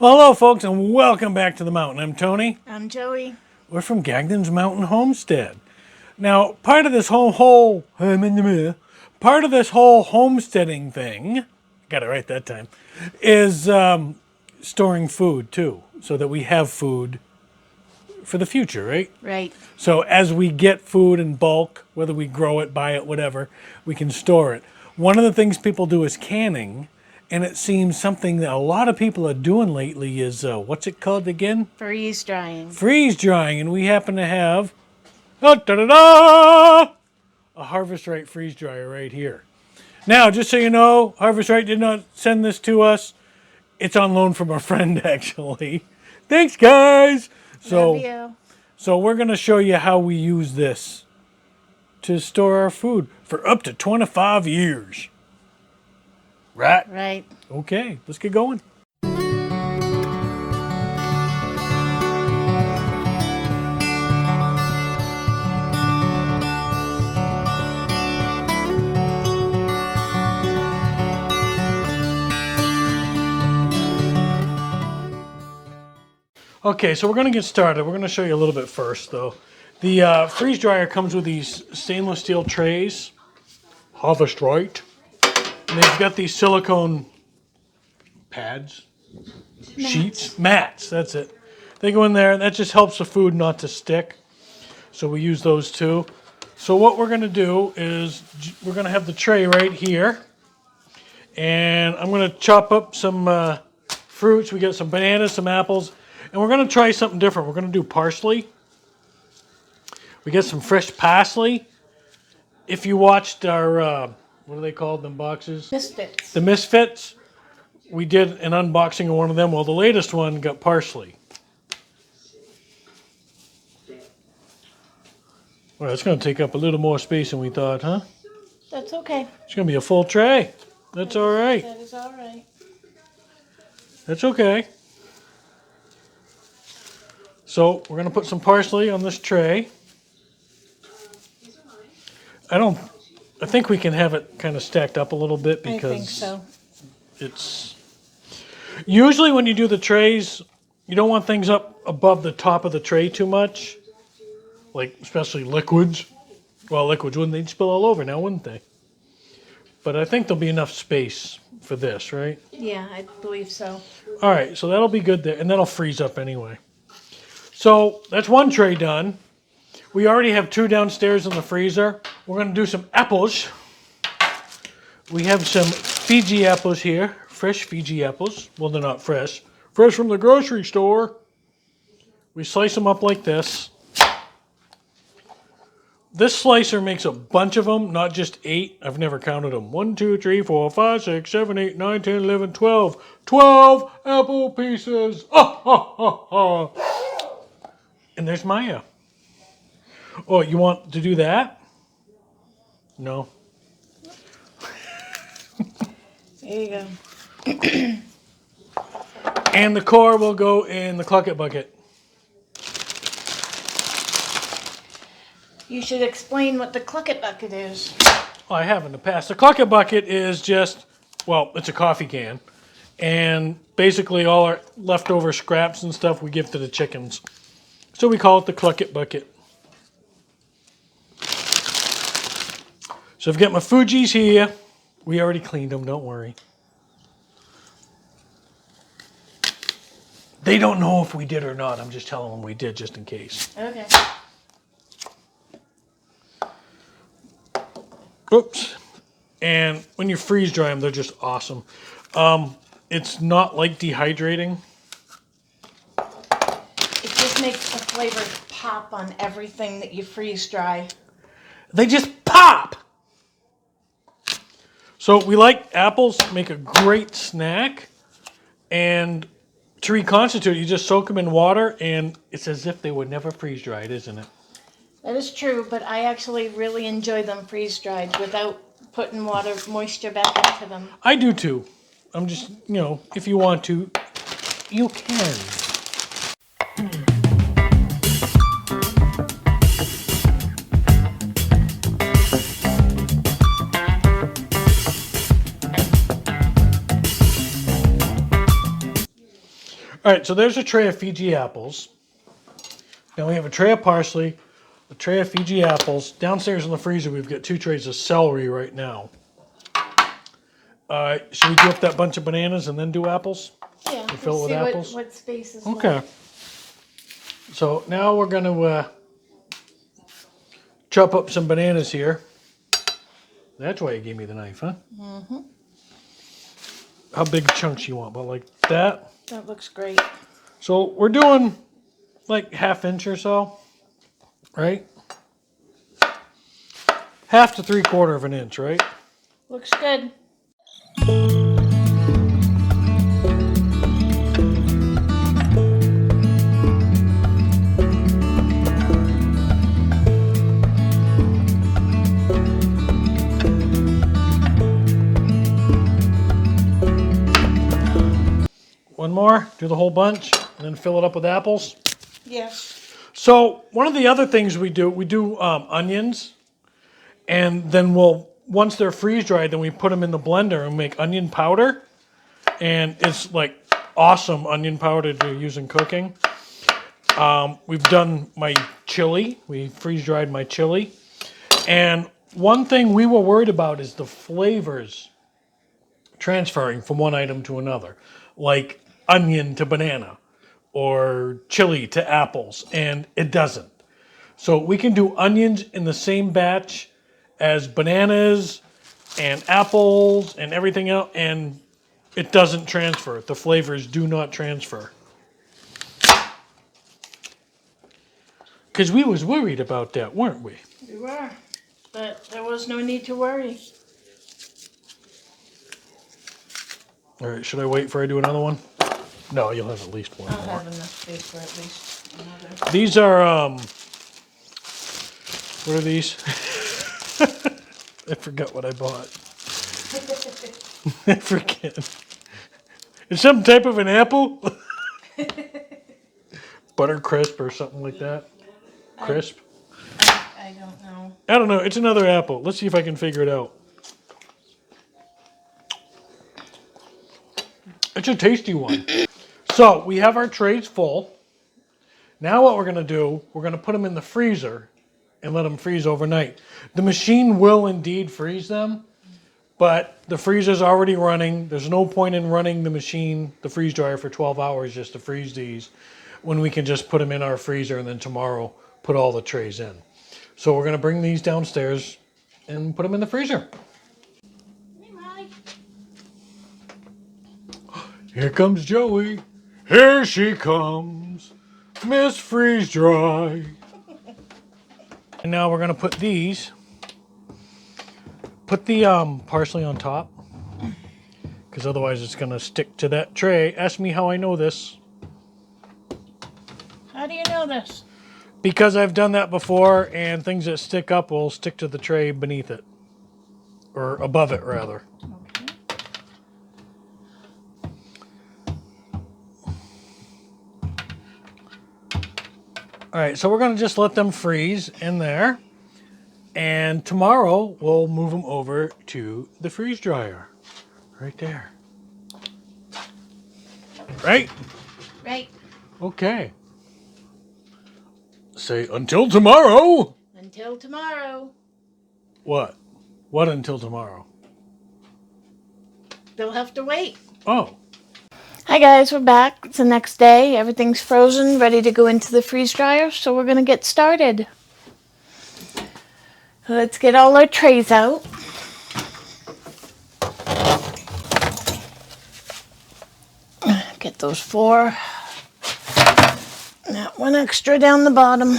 Well, hello, folks, and welcome back to the mountain. I'm Tony. I'm Joey. We're from Gagden's Mountain Homestead. Now, part of this whole homesteading thing, got it right that time, is storing food too, so that we have food for the future, right? Right. So as we get food in bulk, whether we grow it, buy it, whatever, we can store it. One of the things people do is canning. And it seems something that a lot of people are doing lately is, what's it called again? Freeze drying. Freeze drying. And we happen to have a Harvest Right freeze dryer right here. Now, just so you know, Harvest Right did not send this to us. It's on loan from a friend, actually. Thanks, guys. Love you. So we're going to show you how we use this to store our food for up to 25 years. Right? Right. Okay, let's get going. Okay, so we're going to get started. We're going to show you a little bit first, though. The freeze dryer comes with these stainless steel trays, Harvest Right. And they've got these silicone pads, sheets, mats, that's it. They go in there, and that just helps the food not to stick. So we use those too. So what we're going to do is we're going to have the tray right here. And I'm going to chop up some fruits. We got some bananas, some apples. And we're going to try something different. We're going to do parsley. We got some fresh parsley. If you watched our... what are they called, them boxes? Misfits. The Misfits. We did an unboxing of one of them. Well, the latest one got parsley. Well, it's going to take up a little more space than we thought, huh? That's okay. It's going to be a full tray. That's all right. That is all right. That's okay. So we're going to put some parsley on this tray. I think we can have it kind of stacked up a little bit because I think so. it's usually when you do the trays, you don't want things up above the top of the tray too much, like especially liquids. Well, liquids wouldn't they spill all over now, wouldn't they? But I think there'll be enough space for this, right? Yeah, I believe so. All right, so that'll be good there, and that'll freeze up anyway. So that's one tray done. We already have two downstairs in the freezer. We're going to do some apples. We have some Fiji apples here, fresh Fiji apples. Well, they're not fresh. Fresh from the grocery store. We slice them up like this. This slicer makes a bunch of them, not just 8. I've never counted them. 1, 2, 3, 4, 5, 6, 7, 8, 9, 10, 11, 12. 12 apple pieces. And there's Maya. Oh, you want to do that? No. There you go. And the core will go in the Clucket bucket. You should explain what the Clucket bucket is. I have in the past. The Clucket bucket is just, well, it's a coffee can. And basically all our leftover scraps and stuff we give to the chickens. So we call it the Clucket bucket. So I've got my Fuji's here. We already cleaned them, don't worry. They don't know if we did or not. I'm just telling them we did just in case. Okay. Oops. And when you freeze dry them, they're just awesome. It's not like dehydrating. It just makes the flavors pop on everything that you freeze dry. They just pop! So we like apples, make a great snack. And to reconstitute, you just soak them in water, and it's as if they were never freeze dried, isn't it? That is true, but I actually really enjoy them freeze dried without putting water moisture back into them. I do too. I'm just, if you want to, you can. All right, so there's a tray of Fiji apples. Now we have a tray of parsley, a tray of Fiji apples. Downstairs in the freezer, we've got 2 trays of celery right now. Should we do up that bunch of bananas and then do apples? Yeah, You fill it with apples? What space is Okay. left. So now we're going to chop up some bananas here. That's why you gave me the knife, huh? Mm-hmm. How big chunks you want? About like that? That looks great. So we're doing like 1/2 inch or so, right? 1/2 to 3/4 of an inch, right? Looks good. One more, do the whole bunch, and then fill it up with apples. Yes. So one of the other things we do onions, and then once they're freeze dried, then we put them in the blender and make onion powder, and it's like awesome onion powder to use in cooking. We've done my chili. We freeze dried my chili, and one thing we were worried about is the flavors transferring from one item to another, like onion to banana or chili to apples, and it doesn't. So we can do onions in the same batch as bananas and apples and everything else, and it doesn't transfer. The flavors do not transfer. Because we was worried about that, weren't we? We were. But there was no need to worry. All right, should I wait for I do another one? No, you'll have at least one I'll more. have enough space for at least another. These are, what are these? I forgot what I bought. I forget. It's some type of an apple? Butter crisp or something like that? Crisp? I don't know. I don't know. It's another apple. Let's see if I can figure it out. It's a tasty one. So we have our trays full. Now what we're going to do, we're going to put them in the freezer and let them freeze overnight. The machine will indeed freeze them, but the freezer's already running. There's no point in running the machine, the freeze dryer, for 12 hours just to freeze these when we can just put them in our freezer and then tomorrow put all the trays in. So we're going to bring these downstairs and put them in the freezer. Hey, Molly. Here comes Joey. Here she comes, Miss Freeze Dry. And now we're gonna put the parsley on top, because otherwise it's gonna stick to that tray. Ask me how I know this. How do you know this? Because I've done that before, and things that stick up will stick to the tray beneath it. Or above it, rather. Okay. All right, so we're going to just let them freeze in there. And tomorrow, we'll move them over to the freeze dryer. Right there. Right? Right. Okay. Say, until tomorrow. Until tomorrow. What? What until tomorrow? They'll have to wait. Oh. Hi guys, we're back. It's the next day. Everything's frozen, ready to go into the freeze dryer, so we're gonna get started. Let's get all our trays out. Get those 4. That one extra down the bottom.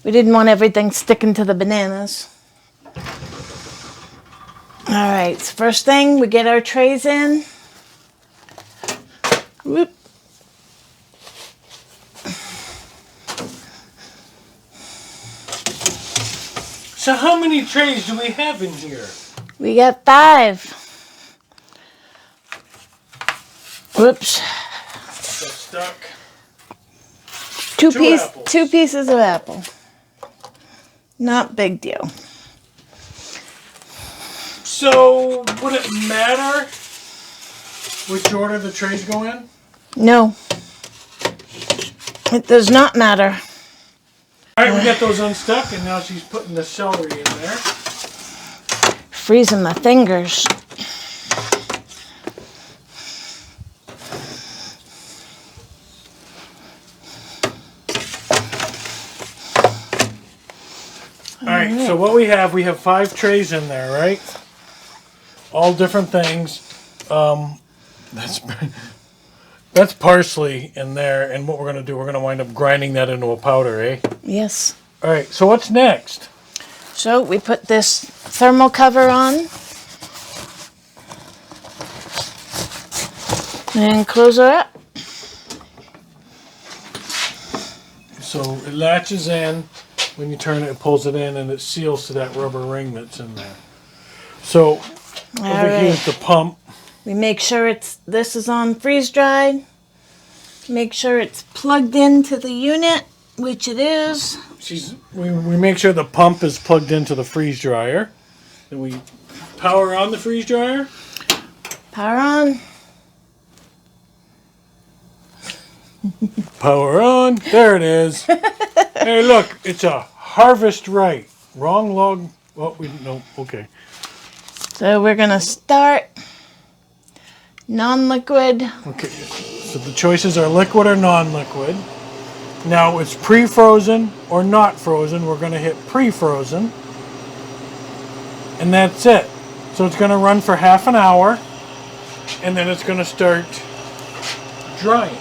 We didn't want everything sticking to the bananas. All right, so first thing, we get our trays in. Whoop. So how many trays do we have in here? We got 5. Whoops. Got stuck. 2 apples. 2 pieces of apple. Not big deal. So would it matter which order the trays go in? No. It does not matter. All right, we got those unstuck, and now she's putting the celery in there. Freezing my fingers. All right, so what we have 5 trays in there, right? All different things. That's parsley in there, and what we're going to do, we're going to wind up grinding that into a powder, eh? Yes. All right, so what's next? So we put this thermal cover on. And close it up. So it latches in. When you turn it, it pulls it in, and it seals to that rubber ring that's in there. So over here is the pump. We make sure this is on freeze dried. Make sure it's plugged into the unit, which it is. We make sure the pump is plugged into the freeze dryer. Then we power on the freeze dryer. Power on. Power on. There it is. Hey, look, it's a Harvest Right. Wrong log. Oh, no. Okay. So we're gonna start non-liquid. Okay. So the choices are liquid or non-liquid. Now it's pre-frozen or not frozen. We're gonna hit pre-frozen, and that's it. So it's gonna run for half an hour, and then it's gonna start drying.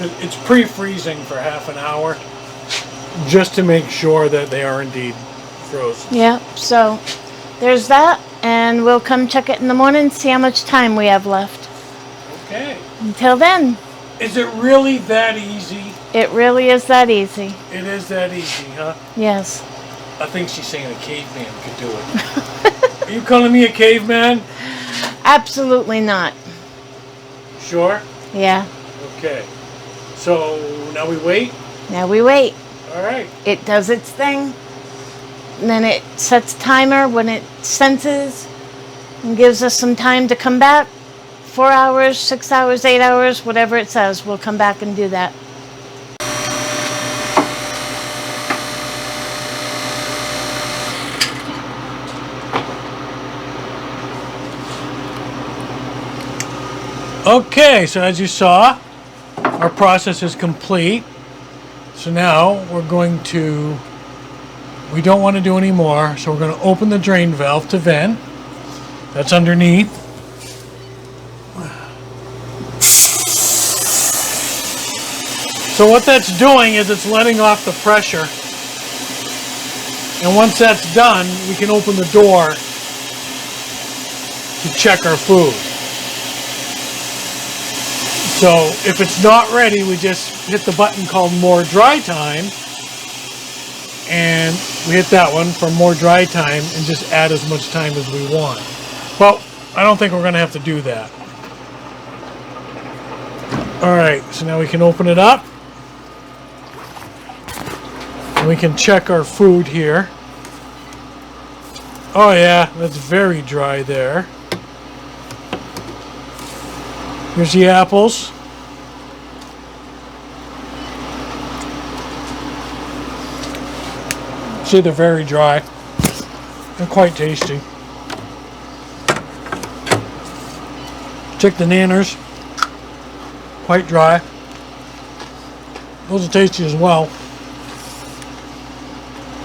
It's pre-freezing for half an hour just to make sure that they are indeed frozen. Yeah, so there's that, and we'll come check it in the morning and see how much time we have left. Okay. Until then. Is it really that easy? It really is that easy. It is that easy, huh? Yes. I think she's saying a caveman could do it. Are you calling me a caveman? Absolutely not. Sure? Yeah. Okay. So now we wait? Now we wait. All right. It does its thing. And then it sets timer when it senses and gives us some time to come back. 4 hours, 6 hours, 8 hours, whatever it says. We'll come back and do that. Okay, so as you saw, our process is complete. So now we're going to, we don't want to do any more, so we're going to open the drain valve to vent. That's underneath. So what that's doing is it's letting off the pressure. And once that's done, we can open the door to check our food. So if it's not ready, we just hit the button called More Dry Time, and we hit that one for more dry time and just add as much time as we want. Well, I don't think we're going to have to do that. All right, so now we can open it up. And we can check our food here. Oh yeah, that's very dry there. Here's the apples. See, they're very dry. They're quite tasty. Check the nanners. Quite dry. Those are tasty as well.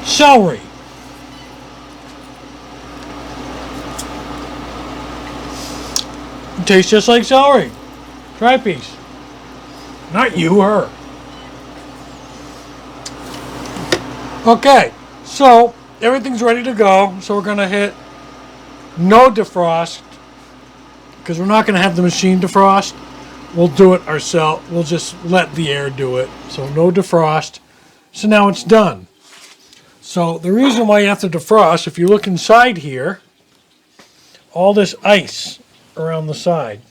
Celery. It tastes just like celery. Try a piece. Not you, her. Okay, so everything's ready to go. So we're going to hit no defrost because we're not going to have the machine defrost. We'll do it ourselves. We'll just let the air do it. So no defrost. So now it's done. So the reason why you have to defrost, if you look inside here, all this ice around the side.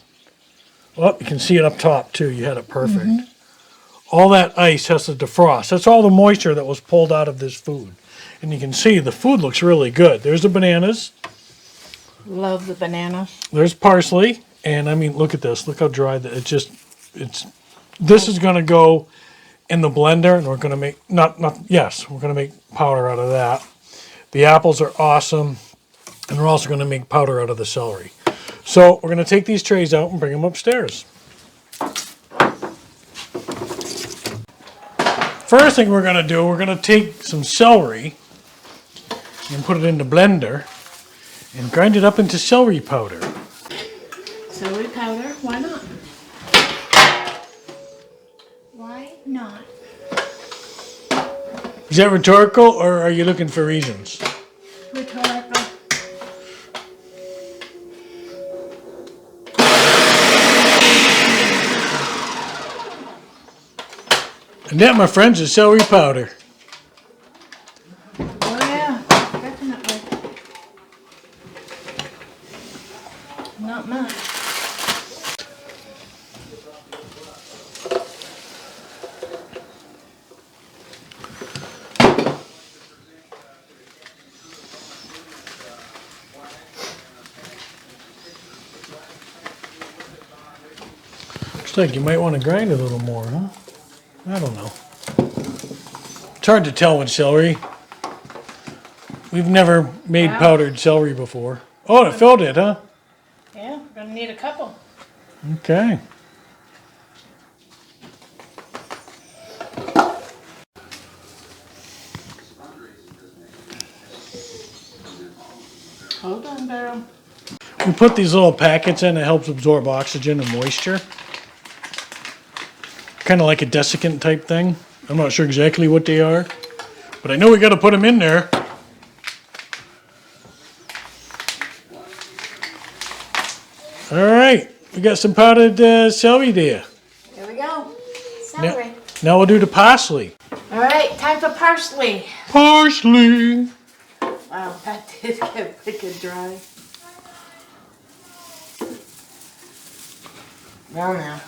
Well, you can see it up top too. You had it perfect. Mm-hmm. All that ice has to defrost. That's all the moisture that was pulled out of this food. And you can see the food looks really good. There's the bananas. Love the bananas. There's parsley. And I mean, look at this. Look how dry that this is going to go in the blender, and we're going to make, we're going to make powder out of that. The apples are awesome, and we're also going to make powder out of the celery. So we're going to take these trays out and bring them upstairs. First thing we're going to do, we're going to take some celery and put it in the blender and grind it up into celery powder. Celery powder, why not? Why not? Is that rhetorical, or are you looking for reasons? Rhetorical. And that, my friends, is celery powder. Oh yeah, definitely. Not much. Looks like you might want to grind a little more, huh? I don't know. It's hard to tell with celery. We've never made powdered celery before. Oh, it filled it, huh? Yeah, we're gonna need a couple. Okay. Hold on, Beryl. We put these little packets in. It helps absorb oxygen and moisture. Kind of like a desiccant type thing. I'm not sure exactly what they are, but I know we got to put them in there. All right, we got some powdered celery there. Here we go. Celery. Now we'll do the parsley. All right, time for parsley. Parsley. Wow, that did get wicked dry. Well now.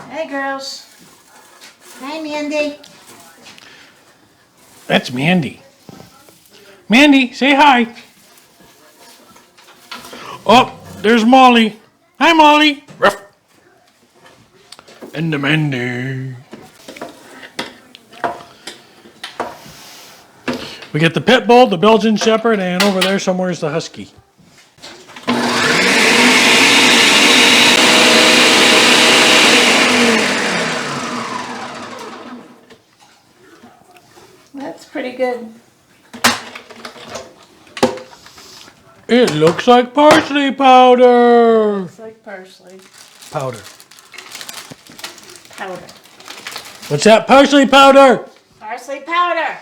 Hey girls. Hi Mandy. That's Mandy. Mandy, say hi. Oh, there's Molly. Hi, Molly. Ruff. And the Mandy. We get the pit bull, the Belgian Shepherd, and over there somewhere is the Husky. That's pretty good. It looks like parsley powder. It's like parsley. Powder. Powder. What's that? Parsley powder. Parsley powder.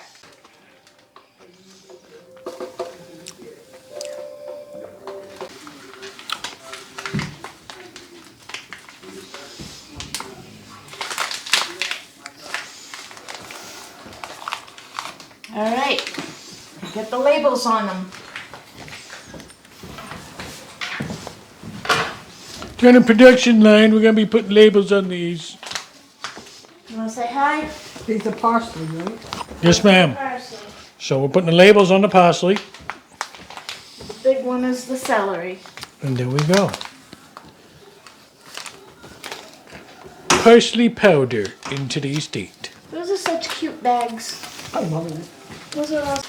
All right, get the labels on them. Turn the production line. We're going to be putting labels on these. You want to say hi? These are parsley, right? Yes, ma'am. Parsley. So we're putting the labels on the parsley. The big one is the celery. And there we go. Parsley powder in today's date. Those are such cute bags. I love it. Those are all.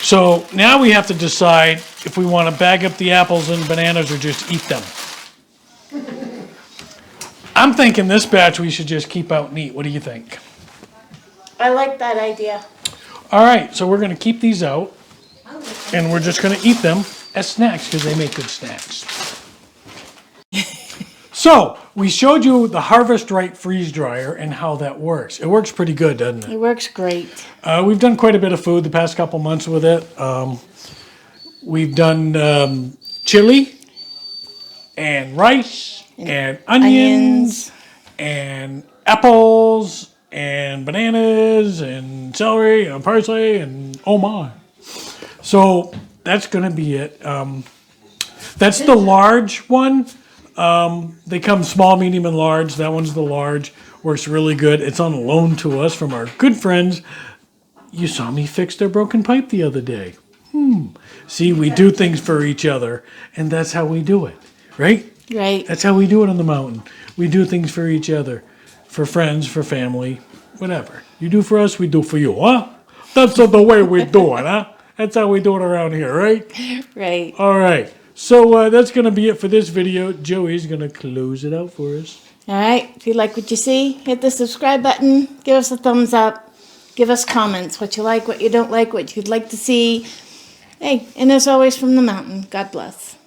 So now we have to decide if we want to bag up the apples and bananas or just eat them. I'm thinking this batch we should just keep out and eat. What do you think? I like that idea. All right, so we're going to keep these out and we're just going to eat them as snacks because they make good snacks. So we showed you the Harvest Right freeze dryer and how that works. It works pretty good, doesn't it? It works great. We've done quite a bit of food the past couple months with it. We've done chili and rice and onions and apples and bananas and celery and parsley and oh my. So that's going to be it. That's the large one. They come small, medium, and large. That one's the large. Works really good. It's on loan to us from our good friends. You saw me fix their broken pipe the other day. See, we do things for each other, and that's how we do it, right? Right. That's how we do it on the mountain. We do things for each other, for friends, for family, whatever. You do for us, we do for you, huh? That's the way we do it, huh? That's how we do it around here, right? Right. All right. So that's going to be it for this video. Joey's going to close it out for us. All right. If you like what you see, hit the subscribe button. Give us a thumbs up. Give us comments. What you like, what you don't like, what you'd like to see. Hey, and as always from the mountain, God bless.